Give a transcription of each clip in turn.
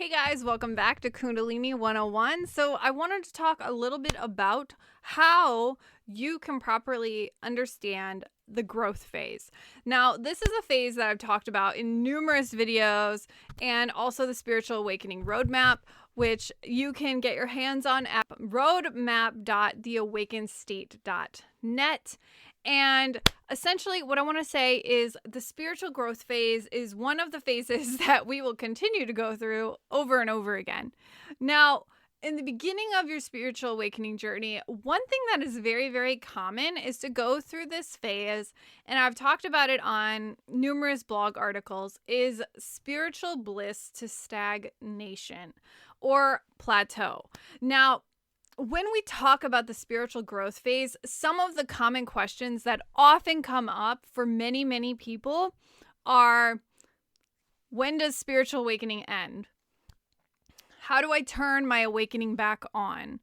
Hey guys, welcome back to Kundalini 101. So, I wanted to talk a little bit about how you can properly understand the growth phase. Now, this is a phase that I've talked about in numerous videos and also the Spiritual Awakening Roadmap, which you can get your hands on at roadmap.theawakenedstate.net. And essentially, what I want to say is the spiritual growth phase is one of the phases that we will continue to go through over and over again. Now, in the beginning of your spiritual awakening journey, one thing that is very, very common is to go through this phase, and I've talked about it on numerous blog articles, is spiritual bliss to stagnation or plateau. Now, when we talk about the spiritual growth phase, some of the common questions that often come up for many, many people are, when does spiritual awakening end? How do I turn my awakening back on?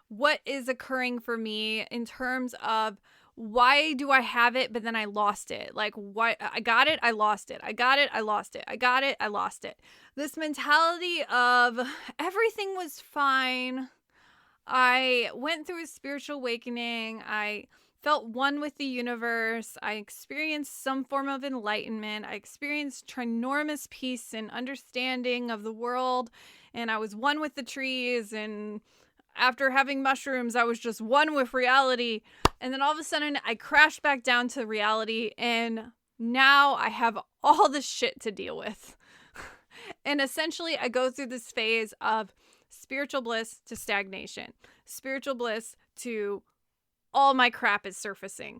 What is occurring for me in terms of why do I have it, but then I lost it? Like, why I got it, I lost it. I got it, I lost it. I got it, I lost it. This mentality of everything was fine. I went through a spiritual awakening. I felt one with the universe. I experienced some form of enlightenment. I experienced ginormous peace and understanding of the world. And I was one with the trees. And after having mushrooms, I was just one with reality. And then all of a sudden, I crashed back down to reality. And now I have all this shit to deal with. And essentially, I go through this phase of spiritual bliss to stagnation, spiritual bliss to all my crap is surfacing.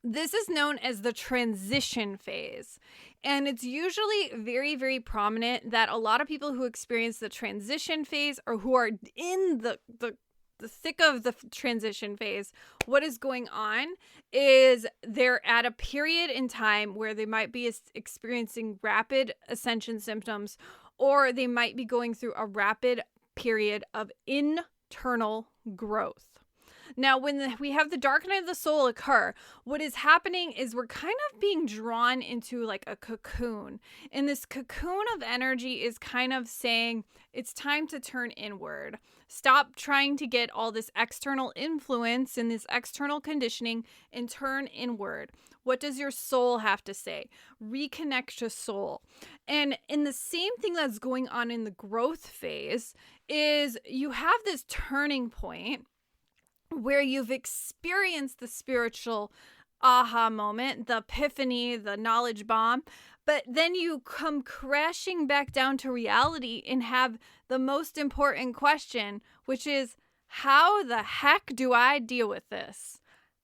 This is known as the transition phase. And it's usually very, very prominent that a lot of people who experience the transition phase or who are in the thick of the transition phase, what is going on is they're at a period in time where they might be experiencing rapid ascension symptoms, or they might be going through a rapid period of internal growth. Now, when we have the dark night of the soul occur, what is happening is we're kind of being drawn into like a cocoon. And this cocoon of energy is kind of saying it's time to turn inward. Stop trying to get all this external influence and this external conditioning and turn inward. What does your soul have to say? Reconnect to soul. And in the same thing that's going on in the growth phase is you have this turning point where you've experienced the spiritual aha moment, the epiphany, the knowledge bomb, but then you come crashing back down to reality and have the most important question, which is, how the heck do I deal with this?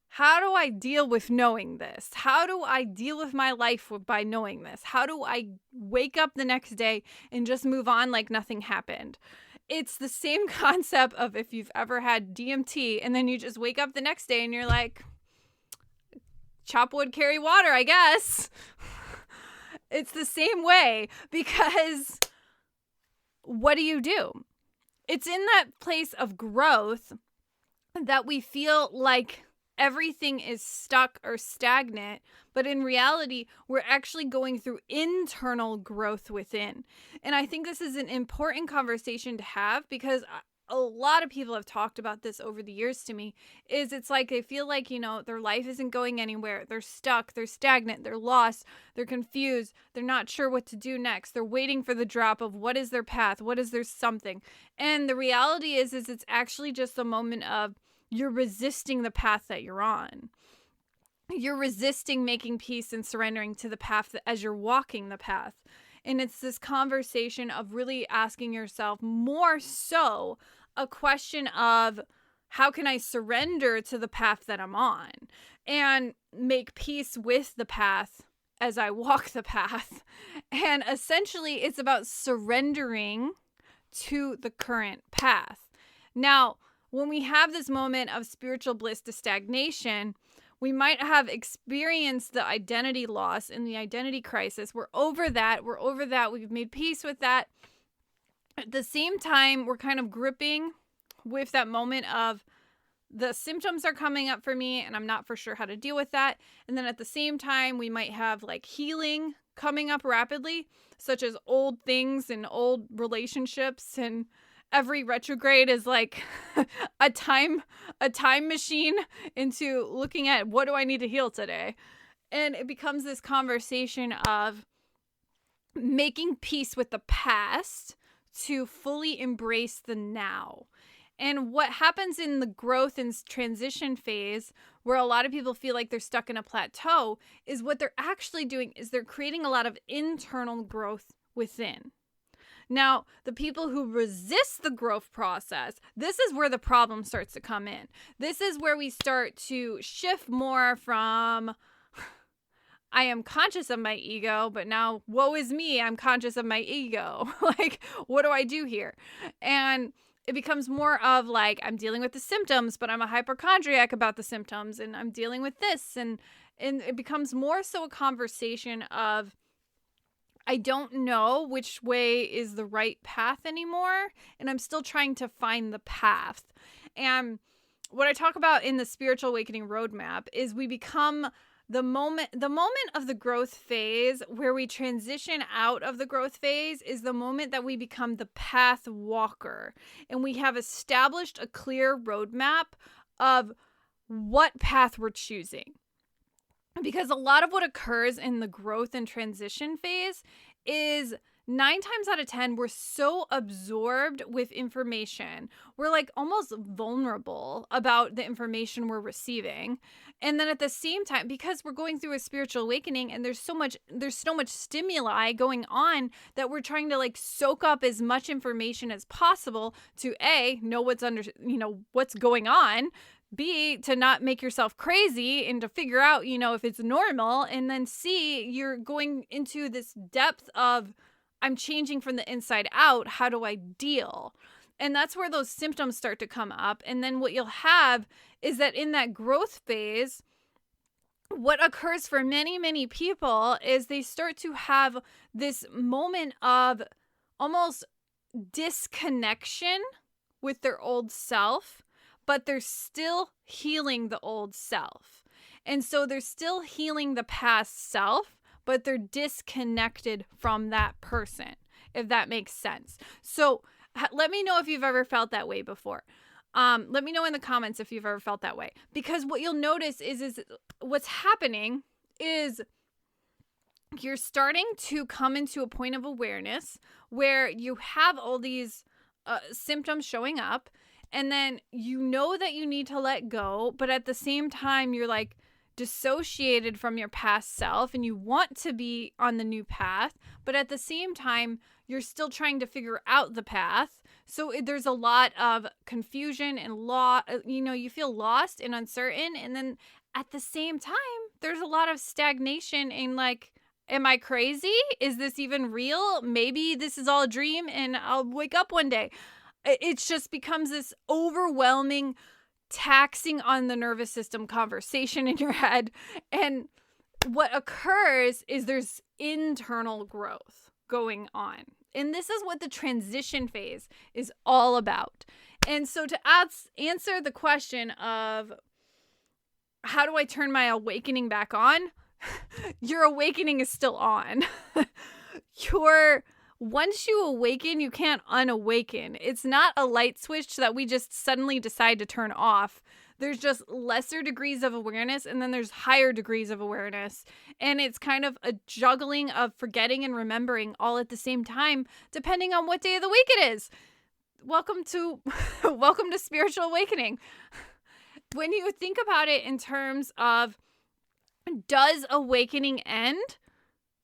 How do I deal with knowing this? How do I deal with my life by knowing this? How do I wake up the next day and just move on like nothing happened? It's the same concept of if you've ever had DMT and then you just wake up the next day and you're like, chop wood, carry water, I guess. It's the same way, because what do? It's in that place of growth that we feel like everything is stuck or stagnant, but in reality, we're actually going through internal growth within. And I think this is an important conversation to have, because a lot of people have talked about this over the years to me, is it's like they feel like, their life isn't going anywhere. They're stuck, they're stagnant, they're lost, they're confused, they're not sure what to do next. They're waiting for the drop of what is their path, what is their something. And the reality is it's actually just a moment of you're resisting the path that you're on. You're resisting making peace and surrendering to the path as you're walking the path. And it's this conversation of really asking yourself more so a question of, how can I surrender to the path that I'm on and make peace with the path as I walk the path? And essentially, it's about surrendering to the current path. Now, when we have this moment of spiritual bliss to stagnation, we might have experienced the identity loss and the identity crisis. We're over that. We've made peace with that. At the same time, we're kind of gripping with that moment of the symptoms are coming up for me and I'm not for sure how to deal with that. And then at the same time, we might have like healing coming up rapidly, such as old things and old relationships, and every retrograde is like a time machine into looking at what do I need to heal today. And it becomes this conversation of making peace with the past to fully embrace the now. And what happens in the growth and transition phase, where a lot of people feel like they're stuck in a plateau, is what they're actually doing is they're creating a lot of internal growth within. Now, the people who resist the growth process, this is where the problem starts to come in. This is where we start to shift more from, I am conscious of my ego, but now, woe is me, I'm conscious of my ego. Like, what do I do here? And it becomes more of like, I'm dealing with the symptoms, but I'm a hypochondriac about the symptoms, and I'm dealing with this. And it becomes more so a conversation of, I don't know which way is the right path anymore, and I'm still trying to find the path. And what I talk about in the Spiritual Awakening Roadmap is we become the moment of the growth phase where we transition out of the growth phase is the moment that we become the path walker, and we have established a clear roadmap of what path we're choosing. Because a lot of what occurs in the growth and transition phase is 9 times out of 10, we're so absorbed with information. We're like almost vulnerable about the information we're receiving. And then at the same time, because we're going through a spiritual awakening and there's so much stimuli going on that we're trying to like soak up as much information as possible to know what's going on, B, to not make yourself crazy and to figure out, if it's normal. And then C, you're going into this depth of, I'm changing from the inside out. How do I deal? And that's where those symptoms start to come up. And then what you'll have is that in that growth phase, what occurs for many, many people is they start to have this moment of almost disconnection with their old self, but they're still healing the old self. And so they're still healing the past self, but they're disconnected from that person, if that makes sense. So let me know if you've ever felt that way before. Let me know in the comments if you've ever felt that way. Because what you'll notice is what's happening is you're starting to come into a point of awareness where you have all these symptoms showing up, and then you know that you need to let go, but at the same time, you're like dissociated from your past self and you want to be on the new path, but at the same time, you're still trying to figure out the path. So there's a lot of confusion and you feel lost and uncertain. And then at the same time, there's a lot of stagnation and like, am I crazy? Is this even real? Maybe this is all a dream and I'll wake up one day. It just becomes this overwhelming, taxing on the nervous system conversation in your head. And what occurs is there's internal growth going on. And this is what the transition phase is all about. And so to answer the question of how do I turn my awakening back on? Your awakening is still on. Once you awaken, you can't unawaken. It's not a light switch that we just suddenly decide to turn off. There's just lesser degrees of awareness, and then there's higher degrees of awareness. And it's kind of a juggling of forgetting and remembering all at the same time, depending on what day of the week it is. Welcome to Spiritual Awakening. When you think about it in terms of, does awakening end?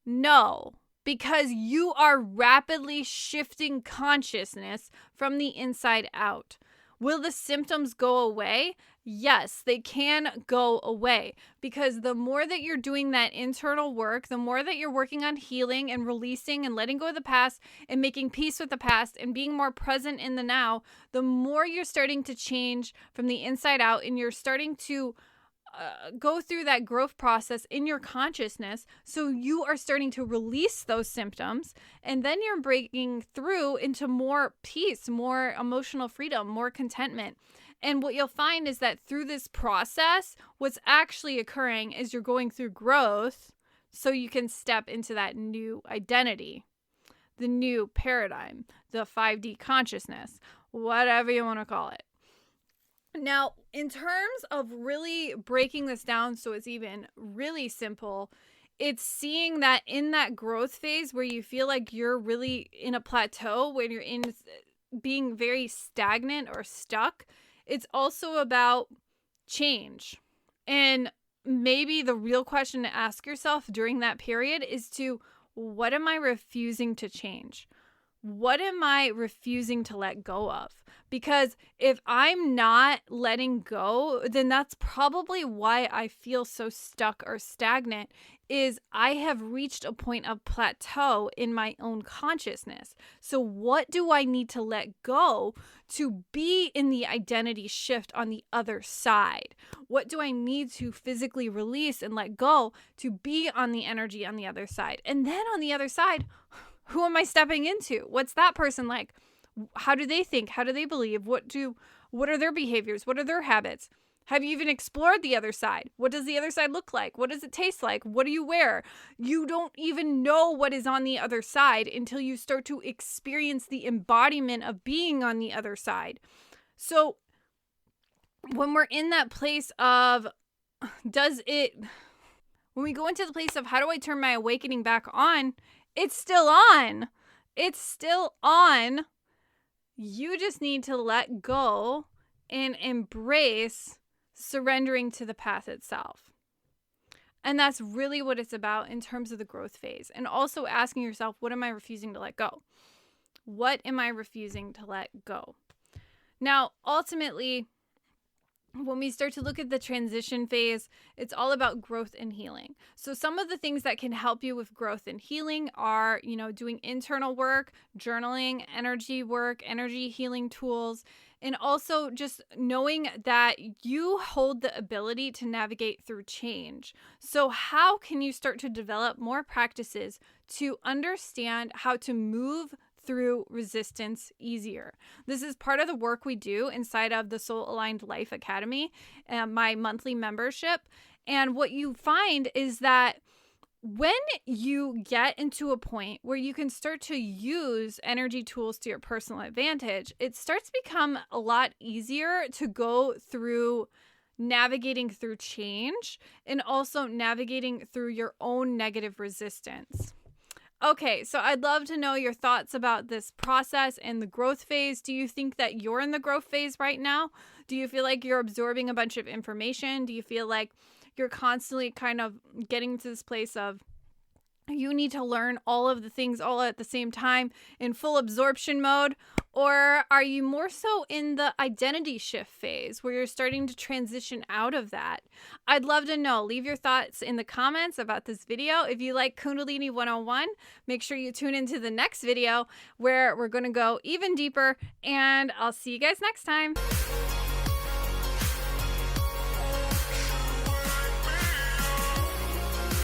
No. Because you are rapidly shifting consciousness from the inside out. Will the symptoms go away? Yes, they can go away. Because the more that you're doing that internal work, the more that you're working on healing and releasing and letting go of the past and making peace with the past and being more present in the now, the more you're starting to change from the inside out, and you're starting to go through that growth process in your consciousness. So you are starting to release those symptoms, and then you're breaking through into more peace, more emotional freedom, more contentment. And what you'll find is that through this process, what's actually occurring is you're going through growth so you can step into that new identity, the new paradigm, the 5D consciousness, whatever you want to call it. Now, in terms of really breaking this down so it's even really simple, it's seeing that in that growth phase where you feel like you're really in a plateau, when you're in being very stagnant or stuck, it's also about change. And maybe the real question to ask yourself during that period is what am I refusing to change? What am I refusing to let go of? Because if I'm not letting go, then that's probably why I feel so stuck or stagnant, is I have reached a point of plateau in my own consciousness. So what do I need to let go to be in the identity shift on the other side? What do I need to physically release and let go to be on the energy on the other side? And then on the other side, who am I stepping into? What's that person like? How do they think? How do they believe? What are their behaviors? What are their habits? Have you even explored the other side? What does the other side look like? What does it taste like? What do you wear? You don't even know what is on the other side until you start to experience the embodiment of being on the other side. So when we're in that place of, when we go into the place of how do I turn my awakening back on? It's still on. It's still on. You just need to let go and embrace surrendering to the path itself. And that's really what it's about in terms of the growth phase. And also asking yourself, what am I refusing to let go? What am I refusing to let go? Now, ultimately, when we start to look at the transition phase, it's all about growth and healing. So some of the things that can help you with growth and healing are, doing internal work, journaling, energy work, energy healing tools, and also just knowing that you hold the ability to navigate through change. So how can you start to develop more practices to understand how to move through resistance easier? This is part of the work we do inside of the Soul Aligned Life Academy, my monthly membership. And what you find is that when you get into a point where you can start to use energy tools to your personal advantage, it starts to become a lot easier to go through navigating through change and also navigating through your own negative resistance. Okay, so I'd love to know your thoughts about this process and the growth phase. Do you think that you're in the growth phase right now? Do you feel like you're absorbing a bunch of information? Do you feel like you're constantly kind of getting to this place of you need to learn all of the things all at the same time in full absorption mode? Or are you more so in the identity shift phase where you're starting to transition out of that? I'd love to know. Leave your thoughts in the comments about this video. If you like Kundalini 101, make sure you tune into the next video where we're going to go even deeper, and I'll see you guys next time.